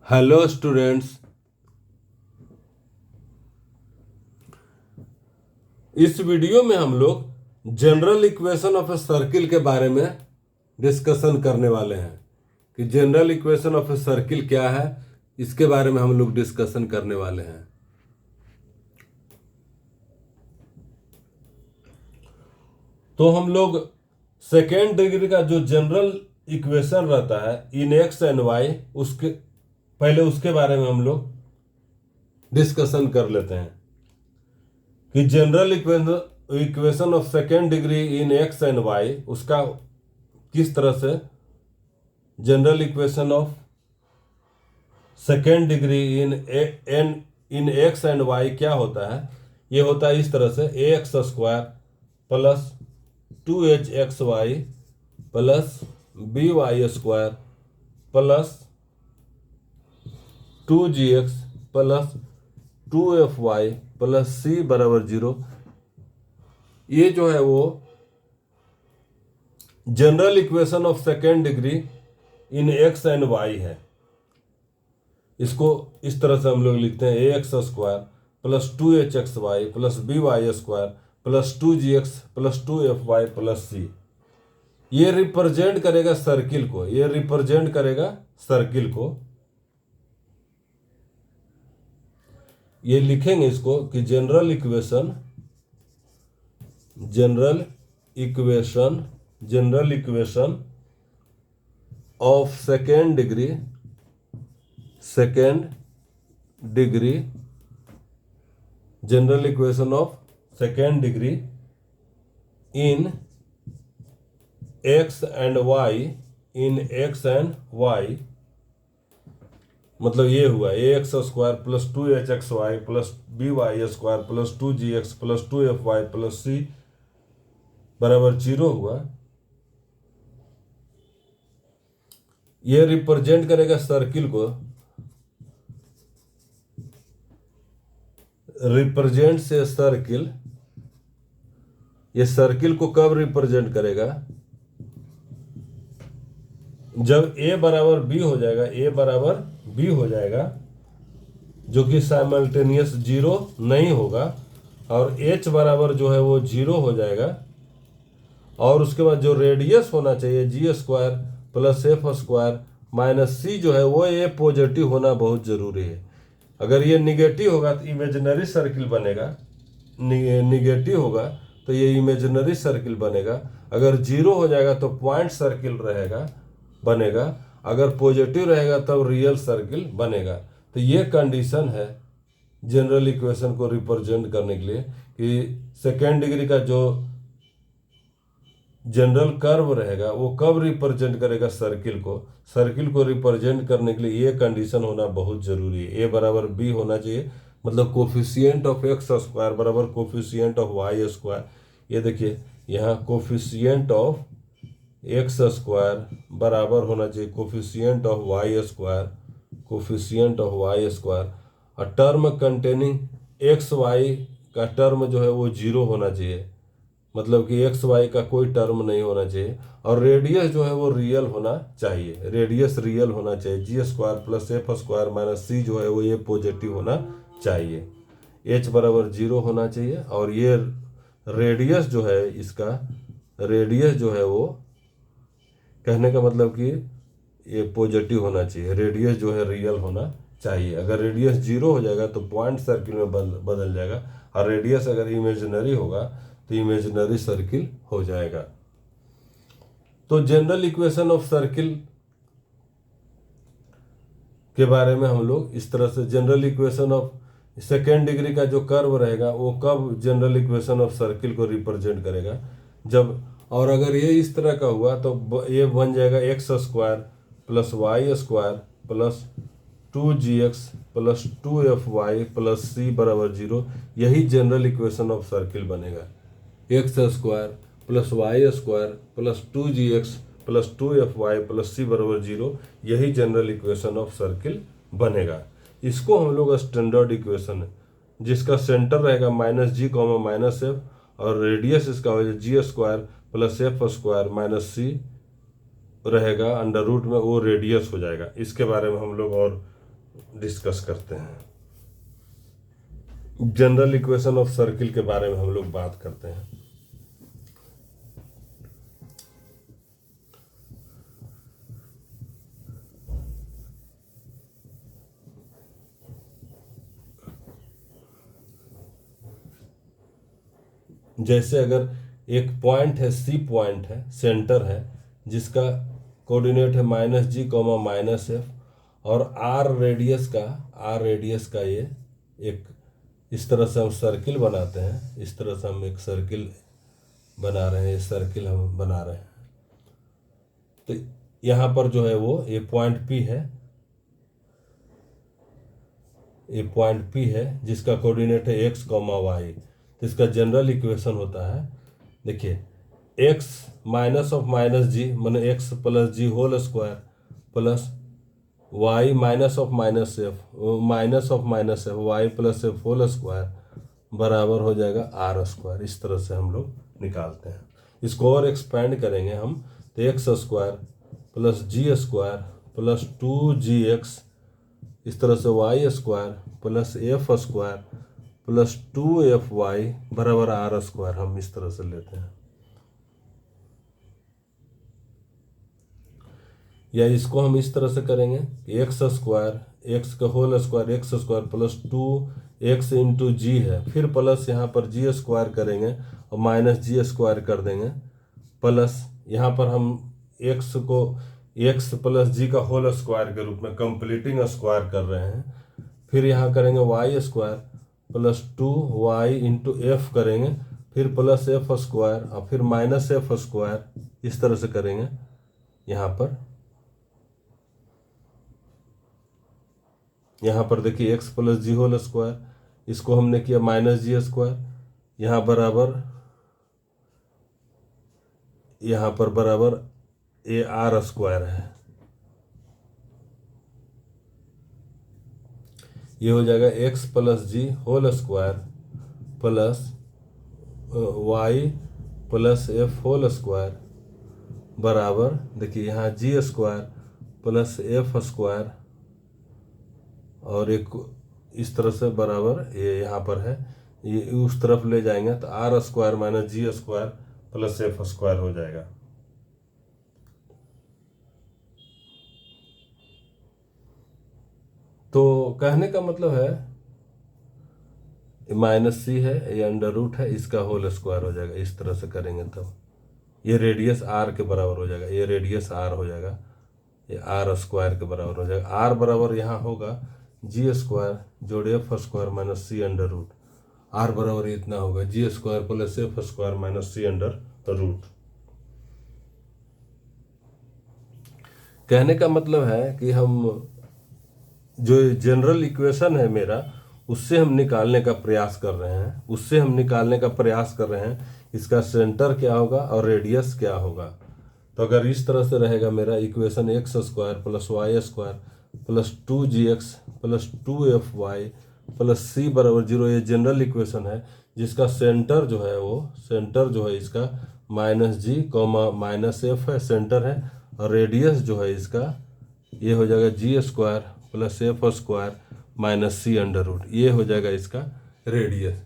Hello students, इस video में हम लोग general equation of a circle के बारे में डिस्कशन करने वाले हैं कि general equation of a circle क्या है। इसके बारे में हम लोग डिस्कशन करने वाले हैं। तो हम लोग सेकेंड डिग्री का जो जनरल इक्वेशन रहता है इन एक्स एंड वाई, उसके बारे में हम लोग डिस्कशन कर लेते हैं कि general equation of second degree in x and y, उसका किस तरह से general equation of second degree in x and y क्या होता है। ये होता है इस तरह से a x square plus 2hxy plus b y square plus 2gx plus 2fy plus c बराबर 0। ये जो है वो general equation of second degree in x and y है। इसको इस तरह से हम लोग लिखते हैं a x square plus 2hxy plus b y square plus 2gx plus 2fy plus c. ये रिप्रेजेंट करेगा सर्किल को, ये लिखेंगे इसको कि general equation of second degree general equation of second degree in x and y, मतलब ये हुआ a x square plus 2hxy plus b y square plus 2gx plus 2fy plus c बराबर 0 हुआ। ये रिप्रेजेंट करेगा सर्किल को, represent से circle. ये सर्किल को कब रिप्रेजेंट करेगा? जब a बराबर b हो जाएगा, जो कि साइमल्टेनियस 0 नहीं होगा, और h बराबर जो है वो 0 हो जाएगा, और उसके बाद जो रेडियस होना चाहिए g square plus f square minus c जो है वो ये पॉजिटिव होना बहुत जरूरी है। अगर ये निगेटिव होगा तो इमेजिनरी सर्किल बनेगा, निगेटिव होगा तो ये इमेजिनरी सर्किल बनेगा। अगर 0 हो जाएगा तो पॉइंट सर्किल बनेगा। अगर पॉजिटिव रहेगा तब रियल सर्किल बनेगा। तो ये कंडीशन है जनरल इक्वेशन को रिप्रेजेंट करने के लिए कि सेकेंड डिग्री का जो जनरल कर्व रहेगा वो कब रिप्रेजेंट करेगा सर्किल को रिप्रेजेंट करने के लिए ये कंडीशन होना बहुत जरूरी है। ए बराबर बी होना चाहिए, मतलब कोफिशिएंट ऑफ एक्स स्क्वायर बराबर कोफिशिएंट ऑफ वाई स्क्वायर। ये देखिए यहाँ कोफिशिएंट ऑफ एक्स स्क्वायर बराबर होना चाहिए कोफिशिएंट ऑफ वाई स्क्वायर, और टर्म कंटेनिंग एक्स वाई का टर्म जो है वो 0 होना चाहिए, मतलब कि एक्स वाई का कोई टर्म नहीं होना चाहिए। और रेडियस जो है वो रियल होना चाहिए, g square plus f square minus c जो है वो ये पॉजिटिव होना चाहिए। एच बराबर 0 होना चाहिए, और ये रेडियस जो है इसका रेडियस जो है वो कहने का मतलब कि ये पॉजिटिव होना चाहिए, रेडियस जो है रियल होना चाहिए। अगर रेडियस 0 हो जाएगा तो पॉइंट सर्किल में बदल जाएगा, और रेडियस अगर इमेजिनरी होगा तो इमेजिनरी सर्किल हो जाएगा। तो जनरल इक्वेशन ऑफ सर्किल के बारे में हम लोग इस तरह से general equation of second degree का जो कर्व रहेगा वो कब जनरल इक्वेशन ऑफ सर्किल को रिप्रेजेंट करेगा, जब, और अगर ये इस तरह का हुआ तो ये बन जाएगा x square plus y square plus 2gx plus 2fy plus c बराबर 0। यही जनरल इक्वेशन ऑफ सर्किल बनेगा, x square plus y square plus 2gx plus 2fy plus c बराबर 0। यही जनरल इक्वेशन ऑफ सर्किल बनेगा। इसको हम लोग स्टैंडर्ड इक्वेशन है, जिसका सेंटर रहेगा minus g comma minus f, और रेडियस इसका हो जाए g square plus f square minus c रहेगा अंडर रूट में, वो रेडियस हो जाएगा। इसके बारे में हम लोग और डिस्कस करते हैं। जनरल इक्वेशन ऑफ सर्किल के बारे में हम लोग बात करते हैं। जैसे अगर एक पॉइंट है, सी पॉइंट है, सेंटर है, जिसका कोऑर्डिनेट है -g, -f, और आर रेडियस का ये एक, इस तरह से हम सर्किल बनाते हैं। इस तरह से हम एक सर्किल बना रहे हैं, ये सर्किल हम बना रहे हैं। तो यहाँ पर जो है वो ये पॉइंट P है, ये पॉइंट P है जिसका कोऑर्डिनेट है x, y। तो इसका जनरल इक्वेशन होता है, देखिए, x -g माने x + g whole square plus y -f y + f whole square बराबर हो जाएगा r²। इस तरह से हम लोग निकालते हैं। इसको और एक्सपेंड करेंगे हम, तो x² + g² + 2gx, इस तरह से y² + f² + 2fy बराबर r², हम इस तरह से लेते हैं। या इसको हम इस तरह से करेंगे कि x का whole square x² + 2x × g है, फिर प्लस यहाँ पर g² करेंगे और -g² कर देंगे, प्लस यहाँ पर हम x को x + g का होल स्क्वायर के रूप में कंप्लीटिंग स्क्वायर कर रहे हैं। फिर यहाँ करेंगे y² + 2y × f करेंगे, फिर प्लस f² और फिर -f², इस तरह से करेंगे। यहाँ पर देखिए x + g होल स्क्वायर, इसको हमने किया -g², यहाँ पर बराबर ये r² है। ये हो जाएगा x + g whole square plus y + f whole square बराबर, देखिए यहाँ g² + f² और एक इस तरह से बराबर ये यहाँ पर है, ये उस तरफ ले जाएंगे तो r² - g² + f² हो जाएगा। तो कहने का मतलब है -c है, ये अंडर रूट है, इसका होल स्क्वायर हो जाएगा। इस तरह से करेंगे तब ये रेडियस r के बराबर हो जाएगा, ये रेडियस r हो जाएगा, ये r² के बराबर हो जाएगा। r बराबर यहाँ होगा g² जोड़ f² - c under root, r बराबर इतना होगा g² + f² - c under root. कहने का मतलब है कि हम जो जनरल इक्वेशन है मेरा, उससे हम निकालने का प्रयास कर रहे हैं, इसका सेंटर क्या होगा और रेडियस क्या होगा। तो अगर इस तरह से रहेगा मेरा equation x² + y² + 2gx + 2fy + c = 0, ये जनरल इक्वेशन है जिसका सेंटर जो है इसका -g, -f है, सेंटर है, और रेडियस जो है इसका ये हो जाएगा g² + f² - c under root, ये हो जाएगा इसका रेडियस।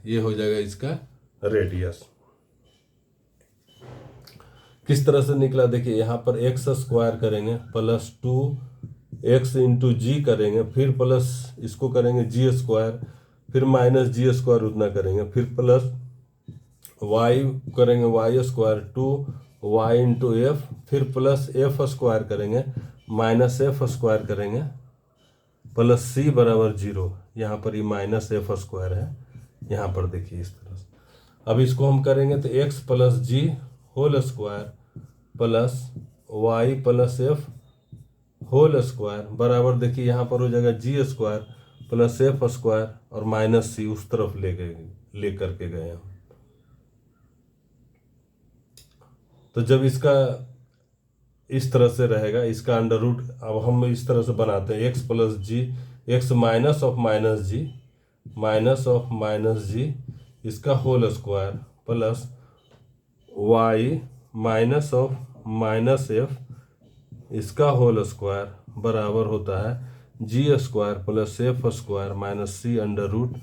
किस तरह से निकला, देखिए यहाँ पर x² करेंगे प्लस 2x × g करेंगे, फिर प्लस इसको करेंगे g², फिर -g² उतना करेंगे, फिर प्लस y करेंगे y² 2y × f, फिर प्लस f² करेंगे -f² करेंगे प्लस c = 0। यहाँ पर ये -f² है, यहाँ पर देखिए इस तरह से। अब इसको हम करेंगे तो x + g whole square plus y + f whole square बराबर, देखिए यहाँ पर हो जाएगा g² + f² और -c उस तरफ ले करके गए हम। तो जब इसका इस तरह से रहेगा, इसका अंडर रूट अब हम इस तरह से बनाते हैं, x + g, x -g इसका whole square plus y -f इसका होल स्क्वायर बराबर होता है g square plus f square minus c under root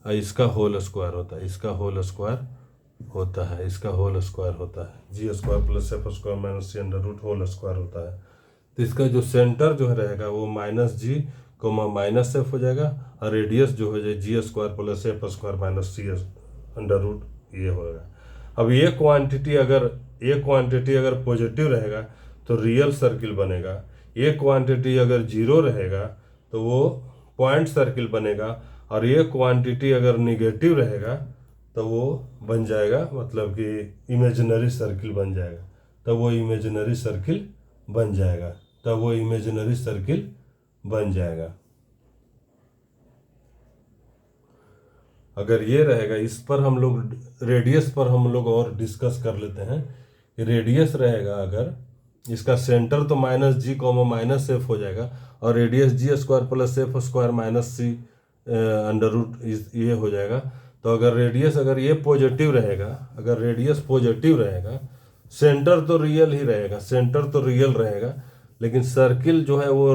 इसका होल स्क्वायर होता है, इसका होल स्क्वायर होता है, इसका होल स्क्वायर होता है। G square plus f square minus c under root whole square होता है। तो इसका जो सेंटर जो है रहेगा वो minus g comma minus f हो जाएगा और रेडियस जो हो जाए g square plus f square minus c under root ये होगा। अब ये क्वांटिटी अगर पॉजिटिव रहेगा तो रियल सर्किल बनेगा, ये क्वांटिटी अगर जीरो रहेगा तो वो पॉइंट सर्किल बनेगा, और ये क्वांटिटी अगर निगेटिव रहेगा तो वो बन जाएगा मतलब कि इमेजिनरी सर्किल बन जाएगा, तब वो इमेजिनरी सर्किल बन जाएगा, तब वो इमेजिनरी सर्किल बन जाएगा। अगर ये रहेगा, इस पर हम लोग रेडियस पर हम लोग और डिस्कस कर लेते हैं कि रेडियस रहेगा अगर इसका सेंटर तो minus g comma minus f हो जाएगा और radius g square plus f square minus c under root ये हो जाएगा। तो अगर रेडियस अगर ये पॉजिटिव रहेगा, अगर रेडियस पॉजिटिव रहेगा, सेंटर तो रियल ही रहेगा, सेंटर तो रियल रहेगा, लेकिन सर्किल जो है वो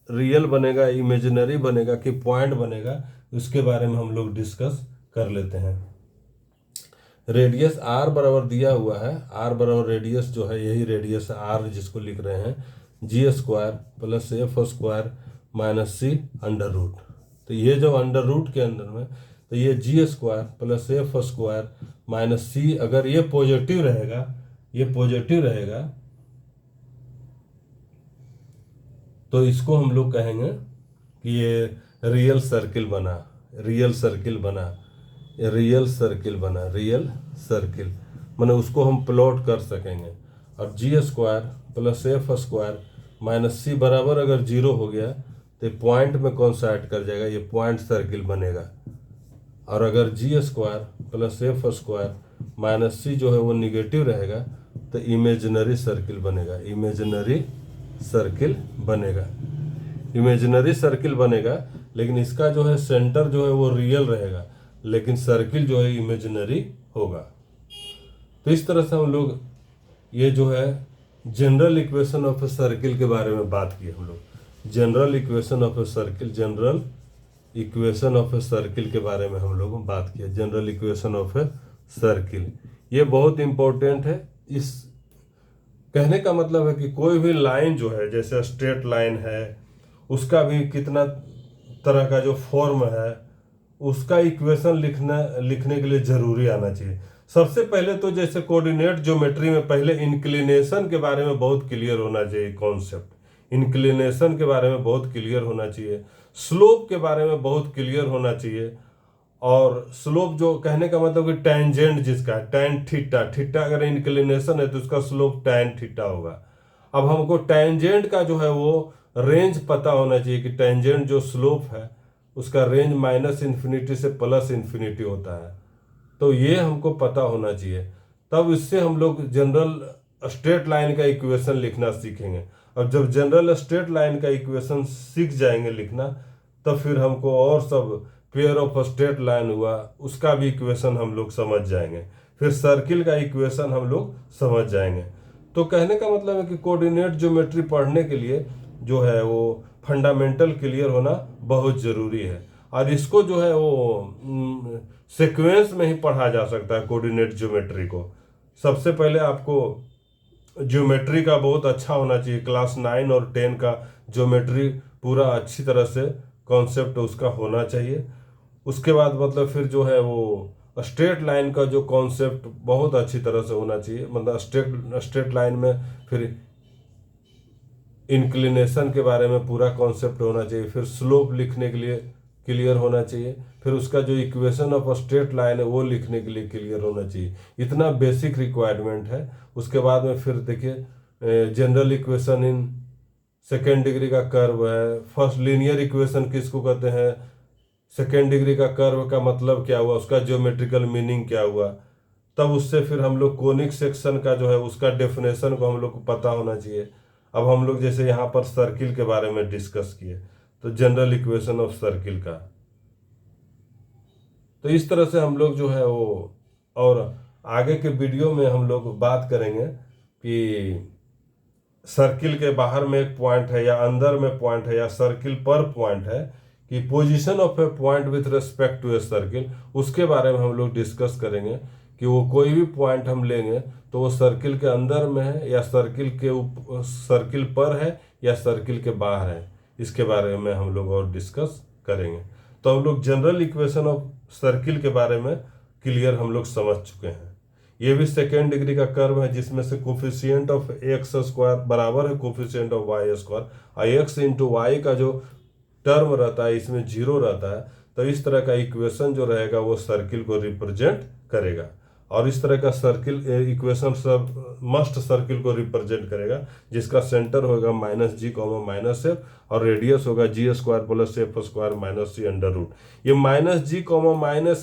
रियल बनेगा इमेजिनरी बनेगा कि पॉइंट बनेगा, उसके बारे में हम लोग डिस्कस कर लेते हैं। रेडियस आर बराबर दिया हुआ है, आर बराबर रेडियस जो है यही रेडियस है आर जिसको लिख रहे हैं g square plus f square minus c under root. तो ये जो अंडर रूट के अंदर में तो ये g square plus f square minus c अगर ये पॉजिटिव रहेगा, ये पॉजिटिव रहेगा तो इसको हम लोग कहेंगे कि ये रियल सर्किल बना, रियल सर्किल बना, रियल सर्किल बना, रियल सर्किल माने उसको हम प्लॉट कर सकेंगे। अब g square plus f square minus c बराबर अगर जीरो हो गया तो पॉइंट में कौन सा ऐड कर जाएगा, ये पॉइंट सर्किल बनेगा। और अगर g square plus f square minus c जो है वो निगेटिव रहेगा तो इमेजिनरी सर्किल बनेगा, इमेजिनरी सर्किल बनेगा, इमेजिनरी सर्किल बनेगा, लेकिन इसका जो है सेंटर जो है वो रियल रहेगा, लेकिन सर्किल जो है इमेजिनरी होगा। तो इस तरह से हम लोग ये जो है general equation of a circle के बारे में बात की हम लोग, general equation of a circle, general equation of a circle के बारे में हम लोग बात किया, general equation of a circle. ये बहुत इंपॉर्टेंट है। इस कहने का मतलब है कि कोई भी लाइन जो है जैसे स्ट्रेट लाइन है उसका भी कितना तरह का जो फॉर्म है उसका इक्वेशन लिखने के लिए जरूरी आना चाहिए। सबसे पहले तो जैसे कोऑर्डिनेट ज्योमेट्री में पहले इंक्लिनेशन के बारे में बहुत क्लियर होना चाहिए, कॉन्सेप्ट इंक्लिनेशन के बारे में बहुत क्लियर होना चाहिए, स्लोप के बारे में बहुत क्लियर होना चाहिए। और स्लोप जो कहने का मतलब कि टेंजेंट जिसका टैन थीटा, थीटा अगर इंक्लिनेशन है तो उसका स्लोप टैन थीटा होगा। अब हमको टेंजेंट का जो है वो रेंज पता होना चाहिए कि टेंजेंट जो स्लोप है उसका रेंज माइनस इन्फिनिटी से प्लस इन्फिनिटी होता है, तो ये हमको पता होना चाहिए। तब इससे हम लोग जनरल स्ट्रेट लाइन का इक्वेशन लिखना सीखेंगे। और जब जनरल स्ट्रेट लाइन का इक्वेशन सीख जाएंगे लिखना, तब फिर हमको और सब पेयर ऑफ स्ट्रेट लाइन हुआ उसका भी इक्वेशन हम लोग समझ जाएंगे, फिर सर्किल का इक्वेशन हम लोग समझ जाएंगे। तो कहने का मतलब है कि कोऑर्डिनेट ज्योमेट्री पढ़ने के लिए जो है वो फंडामेंटल क्लियर होना बहुत ज़रूरी है। और इसको जो है वो सीक्वेंस में ही पढ़ा जा सकता है कोऑर्डिनेट ज्योमेट्री को। सबसे पहले आपको ज्योमेट्री का बहुत अच्छा होना चाहिए, क्लास 9 और 10 का ज्योमेट्री पूरा अच्छी तरह से कॉन्सेप्ट उसका होना चाहिए। उसके बाद मतलब फिर जो है वो स्ट्रेट लाइन का जो कॉन्सेप्ट बहुत अच्छी तरह से होना चाहिए, मतलब स्ट्रेट लाइन में फिर इंक्लिनेशन के बारे में पूरा कॉन्सेप्ट होना चाहिए, फिर स्लोप लिखने के लिए क्लियर होना चाहिए, फिर उसका जो इक्वेशन ऑफ स्ट्रेट लाइन है वो लिखने के लिए क्लियर होना चाहिए। इतना बेसिक रिक्वायरमेंट है। उसके बाद में फिर देखिए general equation in second degree का कर्व है, फर्स्ट लीनियर इक्वेशन किसको कहते हैं, सेकेंड डिग्री का कर्व का मतलब क्या हुआ, उसका ज्योमेट्रिकल मीनिंग क्या हुआ। तब उससे फिर हम लोग कोनिक सेक्शन का जो है उसका डेफिनेशन को हम लोग को पता होना चाहिए। अब हम लोग जैसे यहाँ पर सर्किल के बारे में डिस्कस किए तो जनरल इक्वेशन ऑफ सर्किल का, तो इस तरह से हम लोग जो है वो, और आगे के वीडियो में हम लोग बात करेंगे कि सर्किल के बाहर में एक पॉइंट है या अंदर में पॉइंट है या सर्किल पर पॉइंट है, कि position of a point with respect to a circle, उसके बारे में हम लोग डिस्कस करेंगे कि वो कोई भी पॉइंट हम लेंगे तो वो सर्किल के अंदर में है या सर्किल पर है या सर्किल के बाहर है, इसके बारे में हम लोग और डिस्कस करेंगे। तो हम लोग जनरल इक्वेशन ऑफ सर्किल के बारे में क्लियर हम लोग समझ चुके हैं। ये भी सेकेंड डिग्री का कर्व है जिसमें से कोफिशिएंट ऑफ एक्स स्क्वायर बराबर है कोफिशिएंट ऑफ वाई स्क्वायर, और एक्स इंटू वाई का जो टर्म रहता है इसमें जीरो रहता है। तो इस तरह का इक्वेशन जो रहेगा वो सर्किल को रिप्रेजेंट करेगा, और इस तरह का सर्किल इक्वेशन सब मस्ट सर्किल को रिप्रेजेंट करेगा, जिसका सेंटर होगा -g, -f, और रेडियस होगा g² + f² - c under root. ये -g,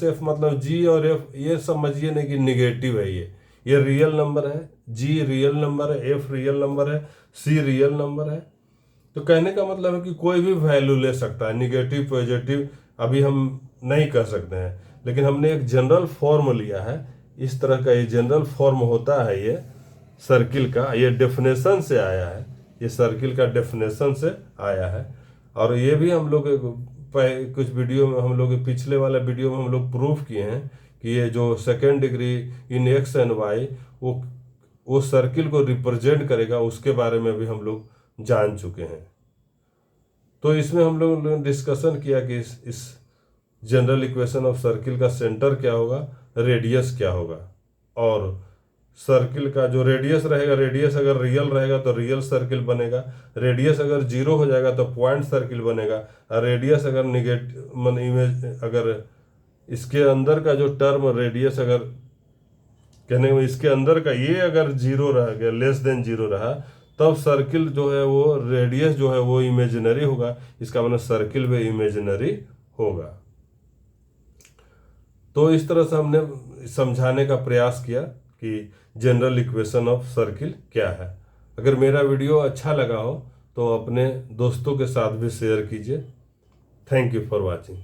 -f मतलब g और f ये समझिए नहीं कि निगेटिव है, ये रियल नंबर है, g रियल नंबर है, f रियल नंबर है, c रियल नंबर है। तो कहने का मतलब है कि कोई भी वैल्यू ले सकता है, निगेटिव पॉजिटिव अभी हम नहीं कह सकते हैं, लेकिन हमने एक जनरल फॉर्म लिया है। इस तरह का ये जनरल फॉर्म होता है, ये सर्किल का, ये डेफिनेशन से आया है, ये सर्किल का डेफिनेशन से आया है। और ये भी हम लोग कुछ वीडियो में, हम लोग पिछले वाला वीडियो में हम लोग प्रूफ किए हैं कि ये जो second degree in x and Y वो सर्किल को रिप्रेजेंट करेगा, उसके बारे में भी हम लोग जान चुके हैं। तो इसमें हम लोग ने डिस्कशन किया कि इस जनरल इक्वेशन ऑफ सर्किल का सेंटर क्या होगा, रेडियस क्या होगा, और सर्किल का जो रेडियस रहेगा, रेडियस अगर रियल रहेगा तो रियल सर्किल बनेगा, रेडियस अगर जीरो हो जाएगा तो पॉइंट सर्किल बनेगा, और रेडियस अगर निगेटिव इमेज अगर इसके अंदर का जो टर्म रेडियस अगर कहने में इसके अंदर का ये अगर जीरो रह गया, लेस देन जीरो रहा, तब सर्किल जो है वो रेडियस जो है वो इमेजिनरी होगा, इसका मतलब सर्किल भी इमेजिनरी होगा। तो इस तरह से हमने समझाने का प्रयास किया कि जनरल इक्वेशन ऑफ सर्किल क्या है। अगर मेरा वीडियो अच्छा लगा हो तो अपने दोस्तों के साथ भी शेयर कीजिए। Thank you for watching.